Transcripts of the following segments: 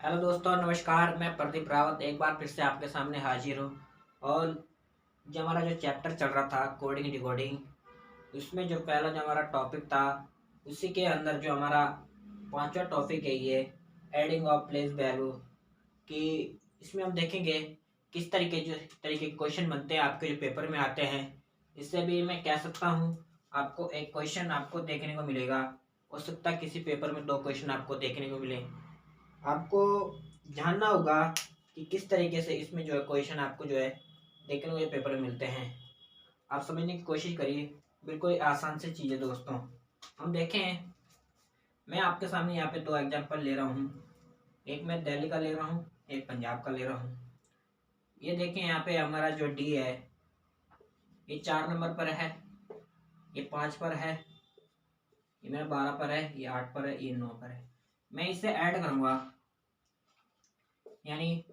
Hello दोस्तों, नमस्कार। मैं प्रदीप रावत एक बार फिर से आपके सामने हाजिर हूँ। और जो हमारा जो चैप्टर चल रहा था कोडिंग डिकोडिंग, उसमें जो पहला जो हमारा टॉपिक था, उसी के अंदर जो हमारा पांचवा टॉपिक है ये एडिंग ऑफ प्लेस वैल्यू। कि इसमें हम देखेंगे किस तरीके के क्वेश्चन बनते हैं आपके जो पेपर में आते हैं। इससे भी मैं कह सकता हूँ आपको एक क्वेश्चन आपको देखने को मिलेगा। हो सकता है किसी पेपर में दो क्वेश्चन आपको देखने को मिले। आपको जानना होगा कि किस तरीके से इसमें जो है क्वेश्चन आपको जो है देखने को ये पेपर में मिलते हैं। आप समझने की कोशिश करिए। बिल्कुल आसान सी चीज़ है दोस्तों। हम देखें, मैं आपके सामने यहाँ पे दो एग्जांपल ले रहा हूँ। एक मैं दिल्ली का ले रहा हूँ, एक पंजाब का ले रहा हूँ। ये देखें, यहाँ पे हमारा जो डी है ये 4 नंबर पर है, ये 5 पर है, ये मेरा 12 पर है, ये 8 पर है, ये 9 पर है। मैं इसे ऐड करूँगा, यानी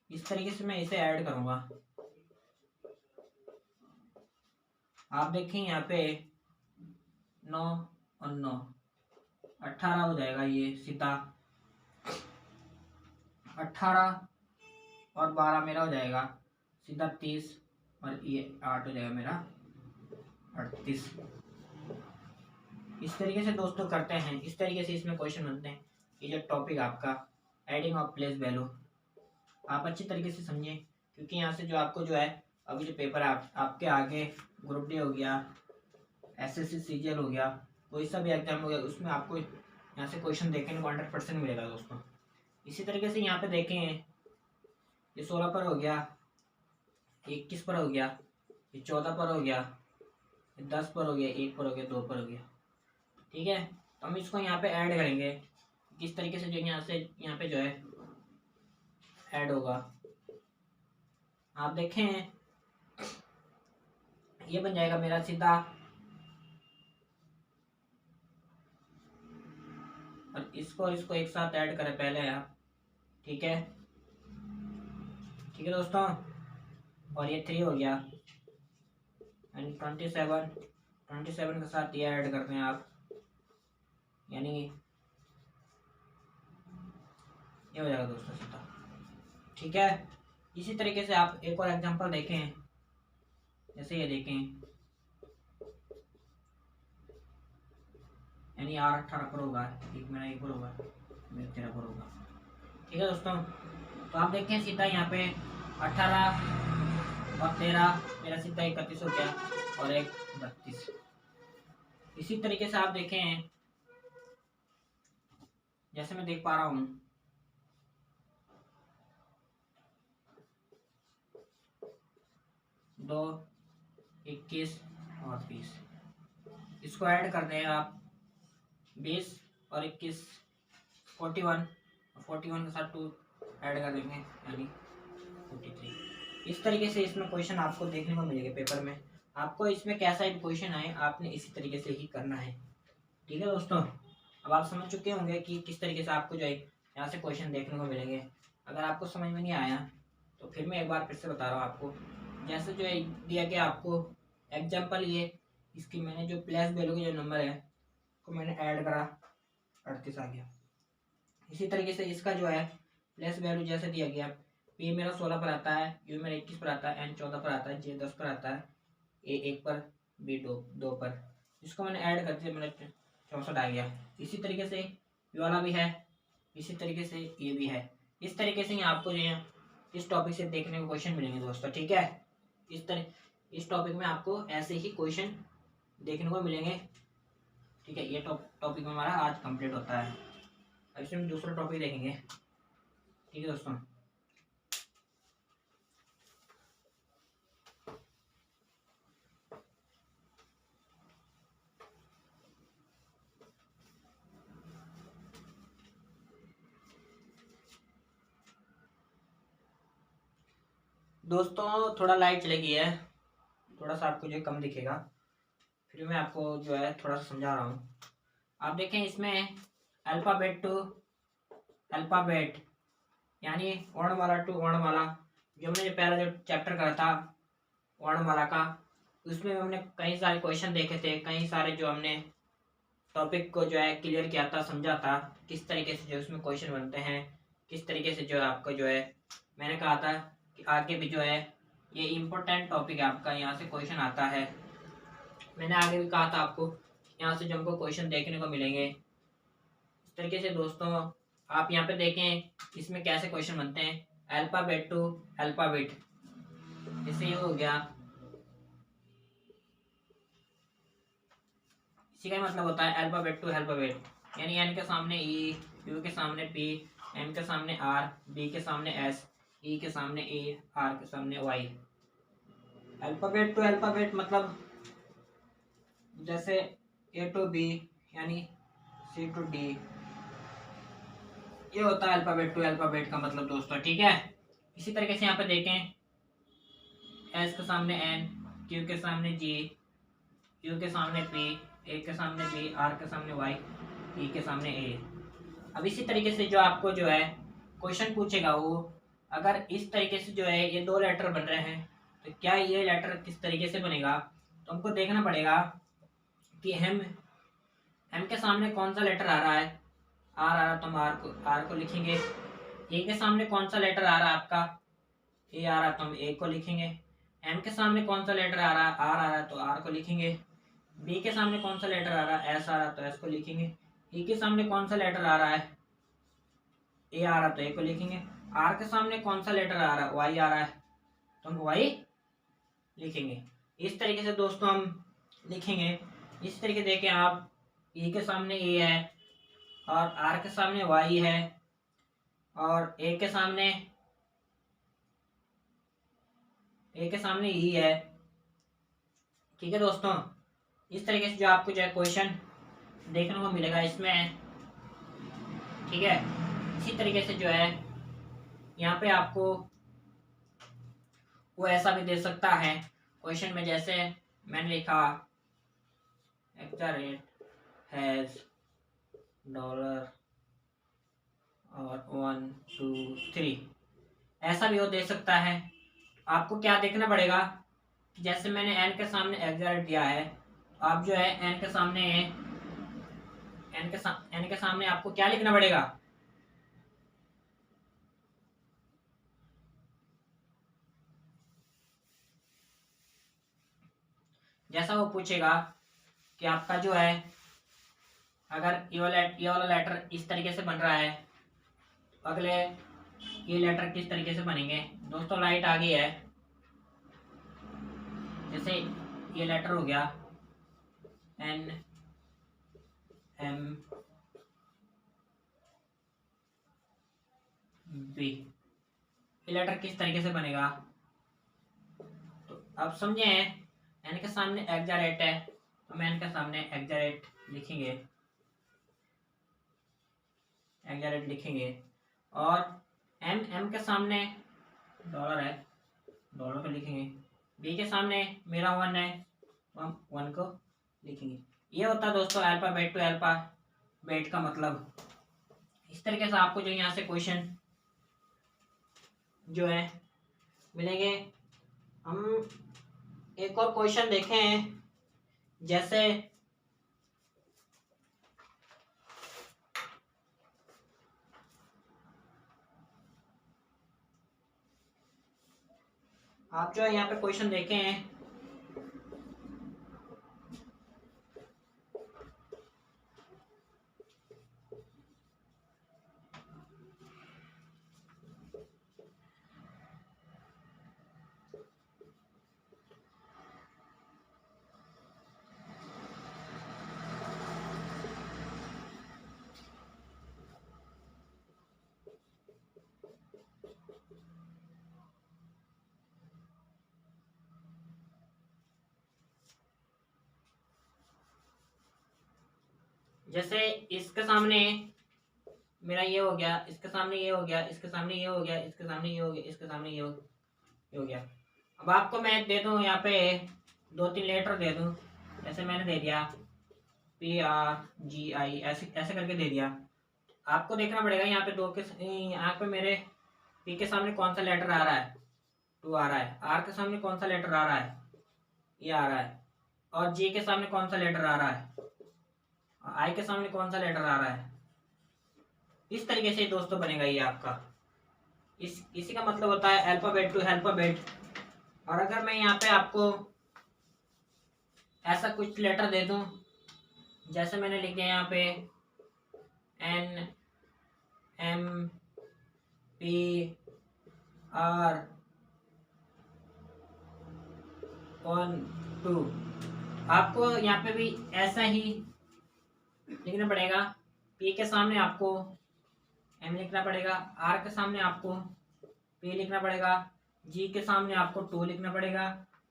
इस तरीके से मैं इसे ऐड करूँगा। आप देखें यहाँ पे 9 और 9 18 हो जाएगा। ये सीधा 18 और 12 मेरा हो जाएगा सीधा 30, और ये 8 हो जाएगा मेरा 38। इस तरीके से दोस्तों करते हैं, इस तरीके से इसमें क्वेश्चन बनते हैं। ये जो टॉपिक आपका एडिंग ऑफ प्लेस वैल्यू, आप अच्छी तरीके से समझें, क्योंकि यहाँ से जो आपको जो है अभी जो पेपर है आपके आगे ग्रुप डी हो गया, एसएससी सीजीएल हो गया, कोई सा भी एग्जाम हो गया, उसमें आपको यहाँ से क्वेश्चन देखने को 100% मिलेगा दोस्तों। इसी तरीके से यहाँ पे देखें, ये 16 पर हो गया, 21 पर हो गया, ये 14 पर हो गया, ये 10 पर हो गया, 1 पर हो गया, 2 पर हो गया। ठीक है, तो हम इसको यहाँ पे ऐड करेंगे। किस तरीके से जो यहाँ पे जो है ऐड होगा, आप देखें ये बन जाएगा मेरा सीधा, और इसको एक साथ ऐड करें पहले आप। ठीक है, ठीक है दोस्तों। और ये 3 हो गया, यानी 27 के साथ ये ऐड करते हैं आप, यानी ये हो जाएगा दोस्तों सीधा। ठीक है, इसी तरीके से आप एक और एग्जांपल देखें। जैसे ये देखें, यानी R 18 पर होगा, एक मेरा 1 पर होगा, मेरा 13 पर होगा। ठीक है दोस्तों, तो आप देखें सीधा यहाँ पे 18 और 13 मेरा सीधा 31 हो गया, और एक 32। इसी तरीके से आप देखें, जैसे मैं देख पा रहा हूँ, दो 21 और 20, इसको ऐड कर दें आप। 20 और 21 41, 41 के साथ 2 ऐड कर देंगे, यानी 43। इस तरीके से इसमें क्वेश्चन आपको देखने को मिलेंगे पेपर में। आपको इसमें कैसा भी क्वेश्चन आए, आपने इसी तरीके से ही करना है। ठीक है दोस्तों, अब आप समझ चुके होंगे कि किस तरीके से आपको जो है यहाँ से क्वेश्चन देखने को मिलेंगे। अगर आपको समझ में नहीं आया तो फिर मैं एक बार फिर से बता रहा हूँ आपको। जैसे जो है दिया गया आपको एग्जाम्पल, ये इसकी मैंने जो प्लेस वैल्यू के जो नंबर है को मैंने ऐड करा, 38 आ गया। इसी तरीके से इसका जो है प्लेस वैल्यू जैसे दिया गया, पी मेरा 16 पर आता है, यू मेरा 21 पर आता है, एन 14 पर आता है, जे 10 पर आता है, ए 1 पर, बी 2 पर। इसको मैंने ऐड कर दिया, मैंने 64 आ गया। इसी तरीके से ये वाला भी है, इसी तरीके से ये भी है। इस तरीके से ही आपको जो है इस टॉपिक से देखने को क्वेश्चन मिलेंगे दोस्तों। ठीक है, इस टॉपिक में आपको ऐसे ही क्वेश्चन देखने को मिलेंगे। ठीक है, ये टॉपिक हमारा आज कंप्लीट होता है। अब इसमें दूसरा टॉपिक देखेंगे। ठीक है दोस्तों, थोड़ा लाइट चली गई है, थोड़ा सा आपको जो कम दिखेगा, फिर मैं आपको जो है थोड़ा सा समझा रहा हूँ। आप देखें इसमें अल्फ़ाबेट टू अल्फ़ाबेट, यानी वर्णमाला टू वर्णमाला, जो हमने जो पहला जो चैप्टर करा था वर्णमाला का, उसमें हमने कई सारे क्वेश्चन देखे थे, कई सारे जो हमने टॉपिक को जो है क्लियर किया था, समझा था किस तरीके से जो उसमें क्वेश्चन बनते हैं, किस तरीके से जो है आपको जो है मैंने कहा था कि आगे भी जो है ये इम्पोर्टेंट टॉपिक है आपका, यहाँ से क्वेश्चन आता है। मैंने आगे भी कहा था आपको यहाँ से जो हमको क्वेश्चन देखने को मिलेंगे। इस तरीके से दोस्तों आप यहाँ पे देखें इसमें कैसे क्वेश्चन बनते हैं, अल्फाबेट टू अल्फाबेट, जैसे ये हो गया, इसी का मतलब होता है अल्फाबेट टू अल्फाबेट, यानी एन के सामने ई, यू के सामने पी, एम के सामने आर, डी के सामने एस, ई के सामने ए, आर के सामने वाई। अल्फाबेट टू अल्फाबेट मतलब जैसे ए टू बी यानी सी टू डी, ये होता है अल्फाबेट टू अल्फाबेट का मतलब दोस्तों, ठीक है। इसी तरीके से यहाँ पे देखें, एस के सामने एन, क्यू के सामने जी, यू के सामने पी, ए के सामने बी, आर के सामने वाई, ई के सामने ए। अब इसी तरीके से जो आपको जो है क्वेश्चन पूछेगा वो अगर इस तरीके से जो है ये दो लेटर बन रहे हैं तो क्या ये लेटर किस तरीके से बनेगा, तो हमको देखना पड़ेगा कि हम के सामने कौन सा लेटर आ रहा है, आर आ रहा तो हम आर को लिखेंगे। ए के सामने कौन सा लेटर आ रहा है आपका, ए आ रहा तो हम ए को लिखेंगे। एम के सामने कौन सा लेटर आ रहा है, आर आ रहा है तो आर को लिखेंगे। बी के सामने कौन सा लेटर आ रहा है, एस आ रहा है तो एस को लिखेंगे। ई के सामने कौन सा लेटर आ रहा है, ए आ रहा है तो ए को लिखेंगे। आर के सामने कौन सा लेटर आ रहा है, वाई आ रहा है तो हम वाई लिखेंगे। इस तरीके से दोस्तों हम लिखेंगे। इस तरीके देखें आप, ई के सामने ए है और आर के सामने वाई है और ए के सामने ई है, ठीक है दोस्तों। इस तरीके से जो आपको जो है क्वेश्चन देखने को मिलेगा इसमें, ठीक है। इसी तरीके से जो है यहाँ पे आपको वो ऐसा भी दे सकता है क्वेश्चन में, जैसे मैंने लिखा एक्ट हैज डॉलर और 1 2 3, ऐसा भी वो दे सकता है। आपको क्या देखना पड़ेगा कि जैसे मैंने एन के सामने एग्जैक्ट दिया है, आप जो है एन के सामने आपको क्या लिखना पड़ेगा, जैसा वो पूछेगा कि आपका जो है अगर ये वाला लेटर इस तरीके से बन रहा है तो अगले ये लेटर किस तरीके से बनेंगे। दोस्तों लाइट आ गई है, जैसे ये लेटर हो गया एन एम बी, ये लेटर किस तरीके से बनेगा, तो आप समझे एन के सामने एग्जैक्ट है तो हम एन के सामने एग्जैक्ट लिखेंगे और एम के सामने डॉलर है, डॉलर को लिखेंगे। बी के सामने मेरा 1 है तो हम 1 को लिखेंगे। ये होता है दोस्तों अल्फाबेट टू अल्फाबेट का मतलब। इस तरीके से आपको जो यहाँ से क्वेश्चन जो है मिलेंगे। हम एक और क्वेश्चन देखें, जैसे आप जो है यहाँ पे क्वेश्चन देखें, जैसे इसके सामने मेरा ये हो गया, इसके सामने ये हो गया, इसके सामने ये हो गया, इसके सामने ये हो गया, इसके सामने ये हो गया। अब आपको मैं दे दूं यहाँ पे 2-3 लेटर दे दूं, जैसे मैंने दे दिया PRGI, ऐसे ऐसे करके दे दिया। आपको देखना पड़ेगा यहाँ पे यहाँ पे मेरे P के सामने कौन सा लेटर आ रहा है, 2 आ रहा है। R के सामने कौन सा लेटर आ रहा है, ये आ रहा है। और G के सामने कौन सा लेटर आ रहा है, आई के सामने कौन सा लेटर आ रहा है। इस तरीके से दोस्तों बनेगा ये आपका। इसी का मतलब होता है अल्फाबेट टू अल्फाबेट। और अगर मैं यहाँ पे आपको ऐसा कुछ लेटर दे दूं, जैसे मैंने लिख दिया यहाँ पे N M P R 1 2, आपको यहाँ पे भी ऐसा ही लिखना पड़ेगा। P के सामने आपको M लिखना पड़ेगा, R के सामने आपको P लिखना पड़ेगा, G के सामने आपको 2 लिखना पड़ेगा,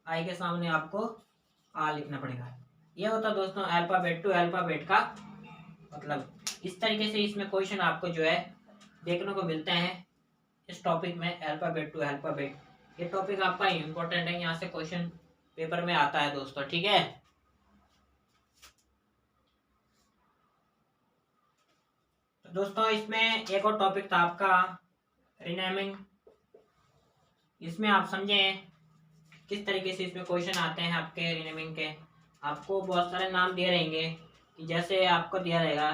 I के सामने आपको R लिखना पड़ेगा। ये होता दोस्तों अल्फाबेट टू अल्फाबेट का मतलब। इस तरीके से इसमें क्वेश्चन आपको जो है देखने को मिलते हैं इस टॉपिक में, अल्फाबेट टू अल्फाबेट। ये टॉपिक आपका इम्पोर्टेंट है, यहाँ से क्वेश्चन पेपर में आता है दोस्तों, ठीक है। तो दोस्तों इसमें एक और टॉपिक था आपका रीनेमिंग। इसमें आप समझें किस तरीके से इसमें क्वेश्चन आते हैं आपके रीनेमिंग के। आपको बहुत सारे नाम दिए रहेंगे कि जैसे आपको दिया रहेगा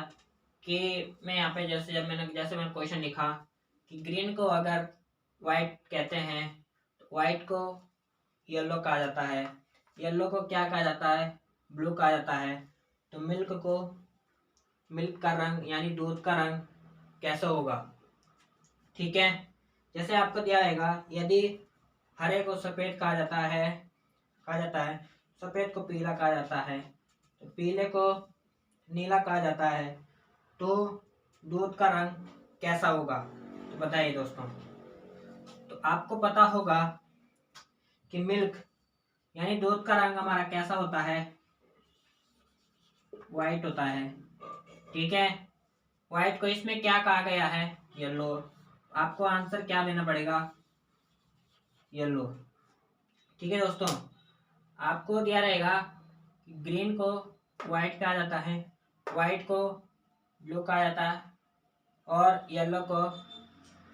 कि मैं यहाँ पे जैसे मैंने क्वेश्चन लिखा कि ग्रीन को अगर वाइट कहते हैं तो वाइट को येलो कहा जाता है, येलो को क्या कहा जाता है, ब्लू कहा जाता है। तो मिल्क का रंग यानी दूध का रंग कैसा होगा, ठीक है। जैसे आपको दिया रहेगा यदि हरे को सफ़ेद कहा जाता है, सफ़ेद को पीला कहा जाता है, तो पीले को नीला कहा जाता है, तो दूध का रंग कैसा होगा। तो बताइए दोस्तों। तो आपको पता होगा कि मिल्क यानी दूध का रंग हमारा कैसा होता है, वाइट होता है, ठीक है। वाइट को इसमें क्या कहा गया है, येलो। आपको आंसर क्या देना पड़ेगा, येलो, ठीक है दोस्तों। आपको दिया रहेगा कि ग्रीन को वाइट कहा जाता है, वाइट को ब्लू कहा जाता है, और येलो को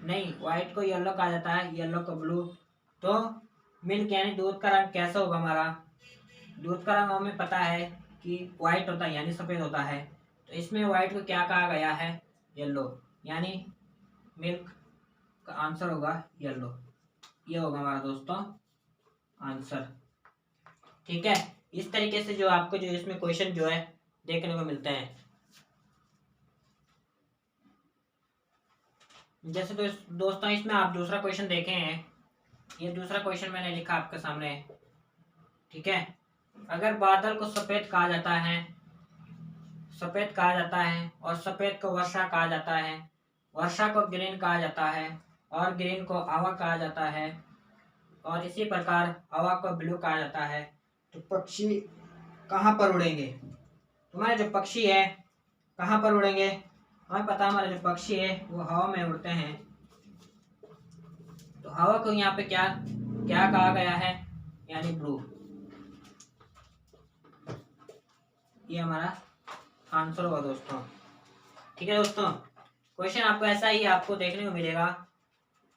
नहीं, वाइट को येलो कहा जाता है, येलो को ब्लू। तो मिल्क यानी दूध का रंग कैसा होगा हमारा, दूध का रंग हमें पता है कि वाइट होता है यानी सफ़ेद होता है। तो इसमें वाइट को क्या कहा गया है, येलो, यानी मिल्क का आंसर होगा येलो। ये होगा हमारा दोस्तों आंसर, ठीक है। इस तरीके से जो आपको जो इसमें क्वेश्चन जो है देखने को मिलते हैं। जैसे दोस्तों इसमें आप दूसरा क्वेश्चन देखे हैं, ये दूसरा क्वेश्चन मैंने लिखा आपके सामने, ठीक है। अगर बादल को सफ़ेद कहा जाता है, सफ़ेद कहा जाता है, और सफ़ेद को वर्षा कहा जाता है, वर्षा को ग्रीन कहा जाता है, और ग्रीन को हवा कहा जाता है, और इसी प्रकार हवा को ब्लू कहा जाता है, तो पक्षी कहाँ पर उड़ेंगे। तुम्हारे जो पक्षी है कहाँ पर उड़ेंगे, हमें पता है हमारे जो पक्षी है वो हवा में उड़ते हैं। तो हवा को यहाँ पे क्या क्या कहा गया है, यानी ब्लू। ये हमारा आंसर होगा दोस्तों, ठीक है दोस्तों। क्वेश्चन आपको ऐसा ही आपको देखने को मिलेगा।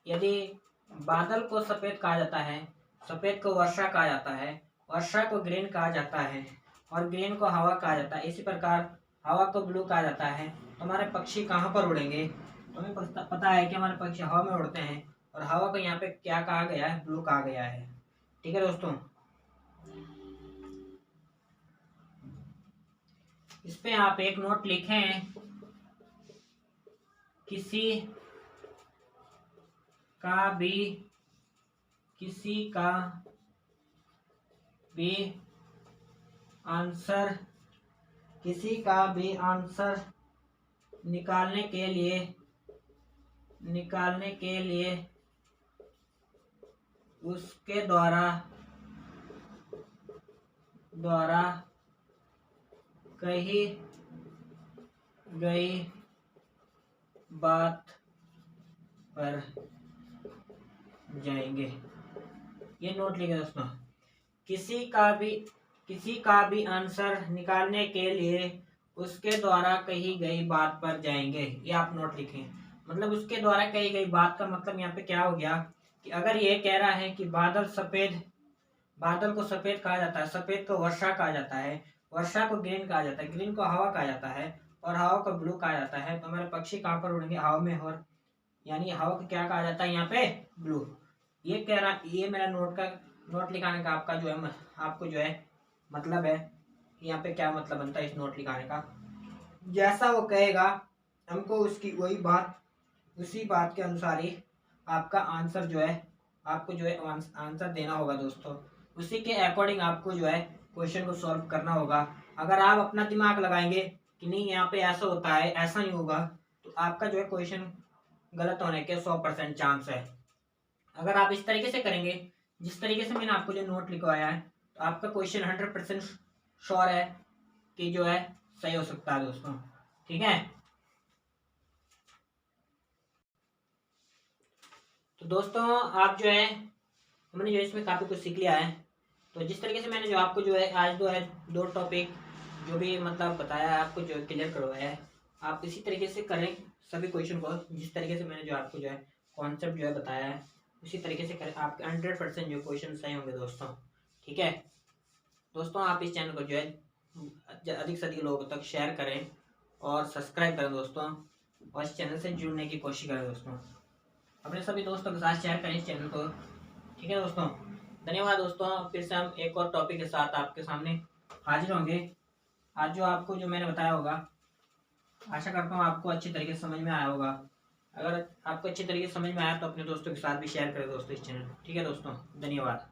यदि बादल को सफ़ेद कहा जाता है, सफ़ेद को वर्षा कहा जाता है, वर्षा को ग्रीन कहा जाता है, और ग्रीन को हवा कहा जाता है, इसी प्रकार हवा को ब्लू कहा जाता है, तो हमारे पक्षी कहाँ पर उड़ेंगे। तो हमें पता है कि हमारे पक्षी हवा में उड़ते हैं, और हवा को यहाँ पे क्या कहा गया है, ब्लू कहा गया है, ठीक है दोस्तों। इस पे आप एक नोट लिखें, किसी का भी आंसर निकालने के लिए उसके द्वारा कही गई बात पर जाएंगे। ये नोट लिखे दोस्तों, किसी का भी आंसर निकालने के लिए उसके द्वारा कही गई बात पर जाएंगे। ये आप नोट लिखें। मतलब उसके द्वारा कही गई बात का मतलब यहाँ पे क्या हो गया कि अगर ये कह रहा है कि बादल को सफ़ेद कहा जाता है, सफ़ेद को वर्षा कहा जाता है, वर्षा को ग्रीन कहा जाता है, ग्रीन को हवा कहा जाता है, और हवा को ब्लू कहा जाता है। तो हमारे पक्षी कहाँ पर उड़ेंगे? हवा में। और यानी हवा को क्या कहा जाता है यहाँ पे? ब्लू। ये कह रहा, ये मेरा नोट लिखाने का आपका जो है, आपको जो है मतलब है, यहाँ पे क्या मतलब बनता है इस नोट लिखाने का। जैसा वो कहेगा हमको उसकी वही बात, उसी बात के अनुसार ही आपका आंसर जो है, आपको जो है आंसर देना होगा दोस्तों। उसी के अकॉर्डिंग आपको जो है क्वेश्चन को सॉल्व करना होगा। अगर आप अपना दिमाग लगाएंगे कि नहीं यहाँ पे ऐसा होता है, ऐसा नहीं होगा, तो आपका जो है क्वेश्चन गलत होने के 100% चांस है। अगर आप इस तरीके से करेंगे, जिस तरीके से मैंने आपको जो नोट लिखवाया है, तो आपका क्वेश्चन 100% श्योर है कि जो है सही हो सकता है दोस्तों। ठीक है, तो दोस्तों आप जो है, हमने जो इसमें काफ़ी कुछ सीख लिया है। तो जिस तरीके से मैंने जो आपको जो है आज जो है 2 टॉपिक जो भी मतलब बताया है, आपको जो क्लियर करवाया है, आप इसी तरीके से करें सभी क्वेश्चन को। जिस तरीके से मैंने जो आपको जो है कॉन्सेप्ट जो है बताया है, उसी तरीके से करें, आपके 100% जो क्वेश्चन सही होंगे दोस्तों। ठीक है दोस्तों, आप इस चैनल को जो है अधिक से अधिक लोगों तक शेयर करें और सब्सक्राइब करें दोस्तों, और इस चैनल से जुड़ने की कोशिश करें दोस्तों। अपने सभी दोस्तों के साथ शेयर करें इस चैनल को। ठीक है दोस्तों, धन्यवाद दोस्तों। फिर से हम एक और टॉपिक के साथ आपके सामने हाजिर होंगे। आज जो आपको जो मैंने बताया होगा, आशा करता हूँ आपको अच्छी तरीके से समझ में आया होगा। अगर आपको अच्छी तरीके से समझ में आया तो अपने दोस्तों के साथ भी शेयर करें दोस्तों इस चैनल। ठीक है दोस्तों, धन्यवाद।